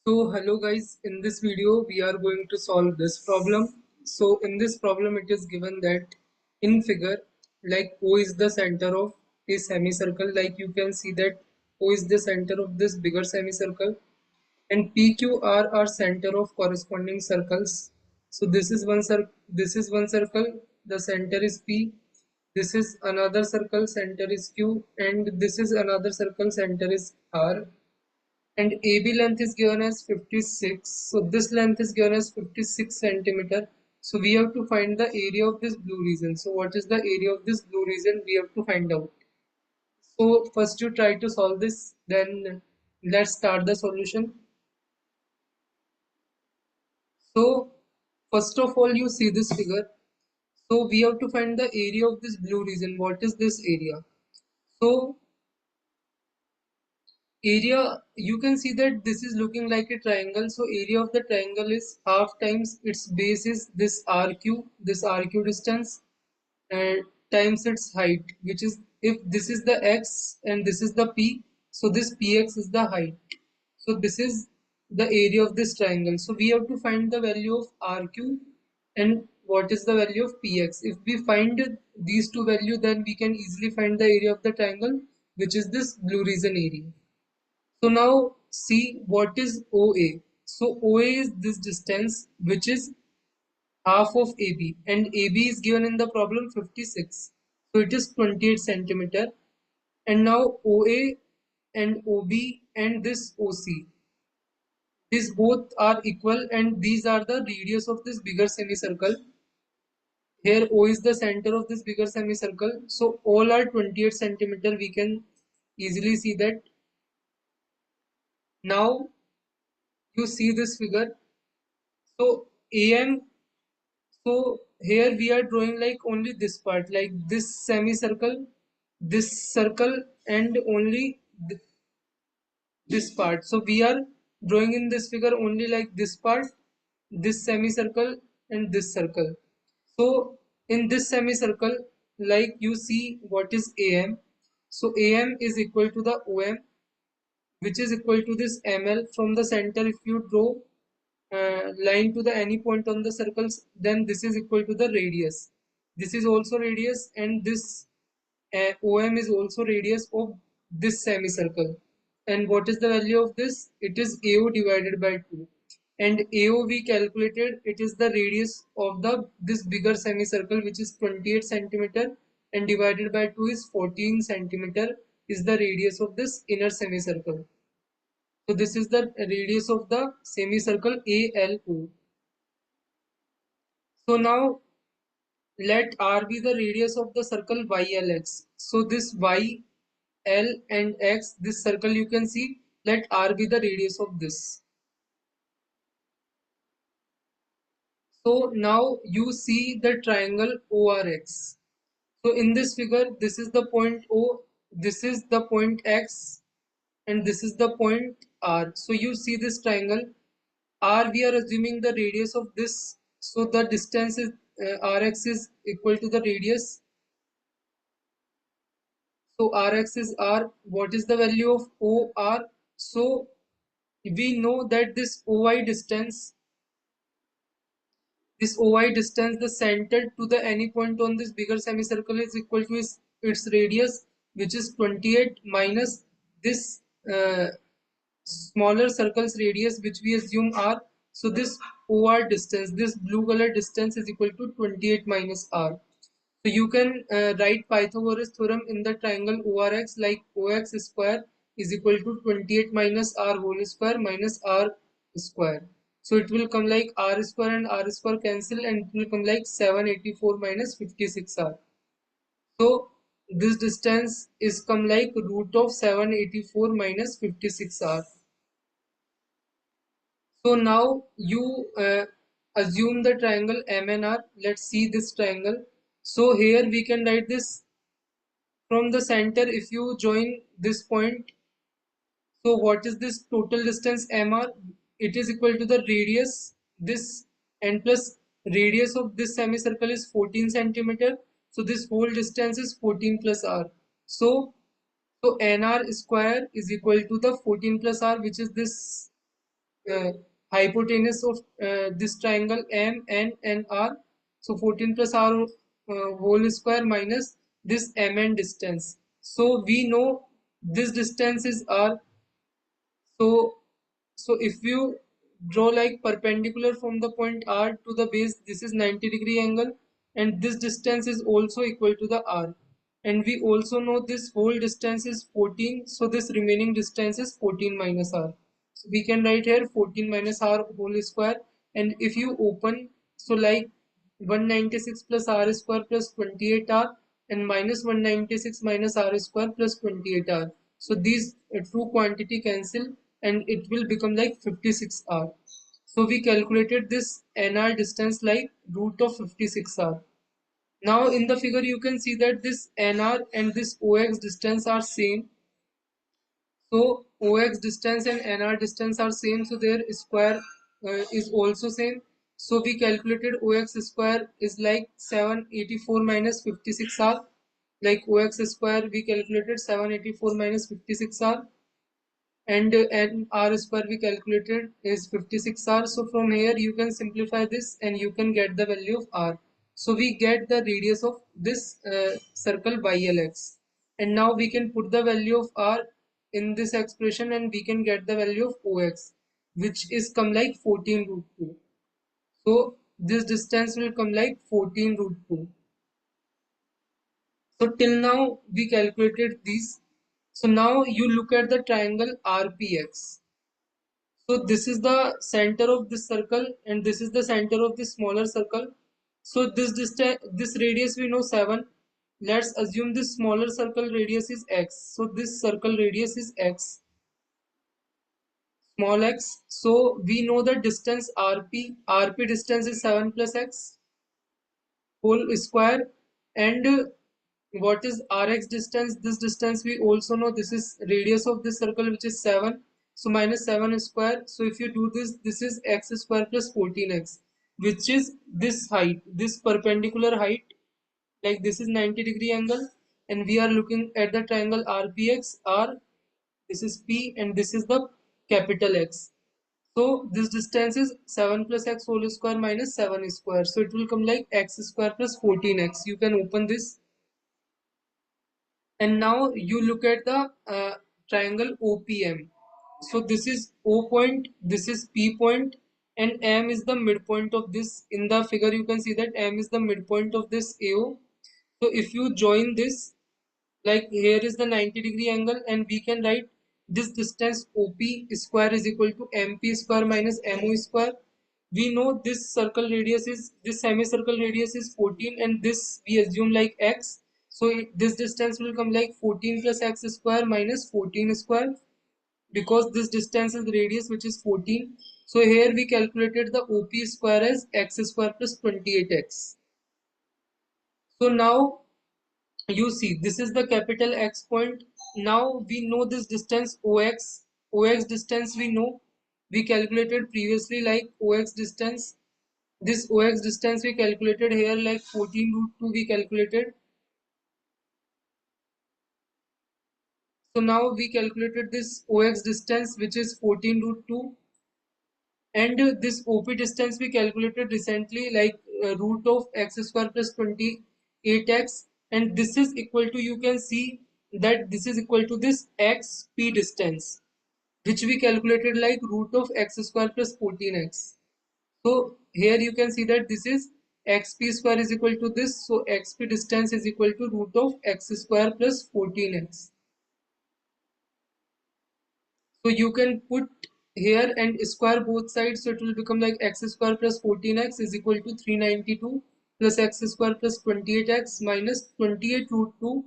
So hello guys, in this video we are going to solve this problem. So in this problem it is given that in figure like O is the center of a semicircle, like you can see that O is the center of this bigger semicircle and PQR are center of corresponding circles. So this is one circle, the center is P. This is another circle, center is Q, and this is another circle, center is R, and AB length is given as 56. So this length is given as 56 centimeter. So we have to find the area of this blue region. So what is the area of this blue region? We have to find out. So first you try to solve this, then let's start the solution. So first of all you see this figure. So we have to find the area of this blue region. What is this area? So area, you can see that this is looking like a triangle, so area of the triangle is half times its base is this rq distance, and times its height, which is, if this is the x and this is the p, so this px is the height. So this is the area of this triangle. So we have to find the value of rq and what is the value of px. If we find these two values, then we can easily find the area of the triangle, which is this blue region area. So now see what is OA. So OA is this distance which is half of AB, and AB is given in the problem 56. So it is 28 centimeter. And now OA and OB and this OC, these both are equal, and these are the radius of this bigger semicircle. Here O is the center of this bigger semicircle. So all are 28 centimeter. We can easily see that. Now you see this figure. So AM, so here we are drawing like only this part, like this semicircle, this circle, and only this part. So we are drawing in this figure only like this part, this semicircle, and this circle. So in this semicircle, like you see what is AM. So AM is equal to the OM, which is equal to this ML. From the center, if you draw line to the any point on the circles, then this is equal to the radius. This is also radius, and this OM is also radius of this semicircle. And what is the value of this? It is AO divided by 2. And AO we calculated, it is the radius of the this bigger semicircle, which is 28 centimeter, and divided by 2 is 14 centimeter, is the radius of this inner semicircle. So this is the radius of the semicircle ALO. So now let R be the radius of the circle YLX. So this Y, L and X, this circle you can see, let R be the radius of this. So now you see the triangle ORX. So in this figure, this is the point O, this is the point X, and this is the point R. So you see this triangle R, we are assuming the radius of this, so the distance is Rx is equal to the radius. So Rx is R. What is the value of OR? So we know that this OI distance, the center to the any point on this bigger semicircle is equal to its radius, which is 28 minus this smaller circle's radius, which we assume R. So this OR distance, this blue color distance, is equal to 28 minus R. So you can write Pythagoras theorem in the triangle ORX, like OX square is equal to 28 minus R whole square minus R square. So it will come like R square and R square cancel, and it will come like 784 minus 56R. So this distance is come like root of 784 minus 56R. So now you assume the triangle MNR. Let's see this triangle. So here we can write this from the center. If you join this point, so what is this total distance MR? It is equal to the radius, this, and plus radius of this semicircle is 14 centimeter. So this whole distance is 14 plus R. So NR square is equal to the 14 plus R, which is this uh, hypotenuse of this triangle M, N, and R. So 14 plus R whole square minus this M and distance. So we know this distance is R. So so if you draw like perpendicular from the point R to the base, this is 90-degree angle, and this distance is also equal to the R. And we also know this whole distance is 14, so this remaining distance is 14 minus R. So we can write here 14 minus R whole square, and if you open, so like 196 plus R square plus 28R and minus 196 minus R square plus 28R. So these two quantity cancel and it will become like 56R. So we calculated this NR distance like root of 56R. Now in the figure you can see that this NR and this OX distance are same. So OX distance and NR distance are same, so their square is also same. So we calculated OX square is like 784 minus 56R. Like OX square we calculated 784 minus 56R, and R square we calculated is 56R. So from here you can simplify this and you can get the value of R. So we get the radius of this circle YLX, and now we can put the value of R in this expression and we can get the value of OX, which is come like 14 root 2. So this distance will come like 14 root 2. So till now we calculated these. So now you look at the triangle RPX. So this is the center of this circle and this is the center of this smaller circle. So this distance, this radius we know 7. Let's assume this smaller circle radius is x. So this circle radius is x, small x. So we know the distance RP. RP distance is 7 plus x whole square. And what is Rx distance? This distance we also know, this is radius of this circle which is 7. So minus 7 square. So if you do this, this is x square plus 14x, which is this height, this perpendicular height. Like this is 90-degree angle and we are looking at the triangle RPX. R, this is P, and this is the capital X. So this distance is 7 plus x whole square minus 7 square. So it will come like x square plus 14x. You can open this. And now you look at the triangle OPM. So this is O point, this is P point, and M is the midpoint of this. In the figure, you can see that M is the midpoint of this AO. So if you join this, like here is the 90-degree angle, and we can write this distance OP square is equal to MP square minus MO square. We know this circle radius is, this semicircle radius is 14, and this we assume like x. So this distance will come like 14 plus x square minus 14 square, because this distance is radius which is 14. So here we calculated the OP square as x square plus 28x. So now you see this is the capital X point. Now we know this distance OX distance we know, we calculated previously like OX distance. This OX distance we calculated here like 14 root 2 we calculated. So now we calculated this OX distance which is 14 root 2, and this OP distance we calculated recently like root of x square plus 28x, and this is equal to, you can see that this is equal to this xp distance which we calculated like root of x square plus 14x. So here you can see that this is xp square is equal to this, so xp distance is equal to root of x square plus 14x. So you can put here and square both sides, so it will become like x square plus 14x is equal to 392 plus x square plus 28x minus 28 root 2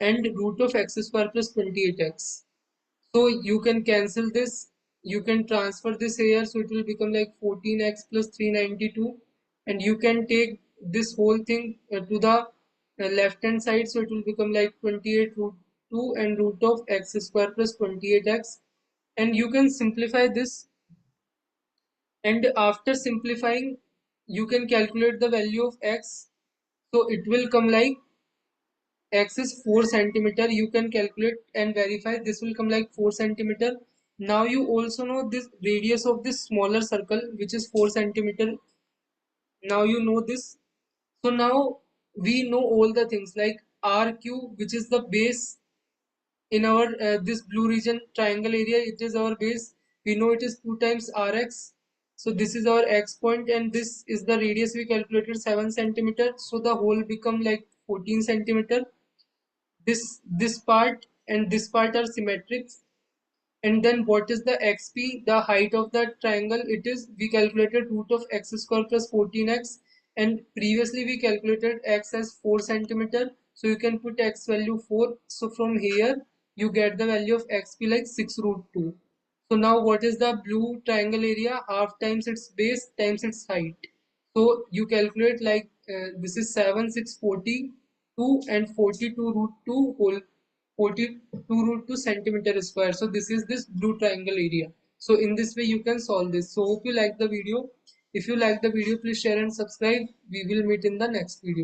and root of x square plus 28x. So you can cancel this, you can transfer this here, so it will become like 14x plus 392, and you can take this whole thing to the left hand side, so it will become like 28 root 2 and root of x square plus 28x, and you can simplify this, and after simplifying you can calculate the value of x. So it will come like x is 4 centimeter. You can calculate and verify, this will come like 4 centimeter, Now you also know this radius of this smaller circle, which is 4 centimeter. Now you know this. So now we know all the things like RQ, which is the base in our this blue region triangle area. It is our base. We know it is 2 times Rx. So this is our X point, and this is the radius we calculated, 7 centimeter. So the whole become like 14 centimeter. This part and this part are symmetric. And then what is the xp, the height of that triangle? It is, we calculated root of x square plus 14x, and previously we calculated x as 4 centimeter. So you can put x value 4. So from here you get the value of xp like 6 root 2. So now what is the blue triangle area? Half times its base times its height. So you calculate like this is 7, 6, 42 and 42 root 2 whole 42 root 2 centimeter square. So this is this blue triangle area. So in this way you can solve this. So hope you like the video. If you like the video, please share and subscribe. We will meet in the next video.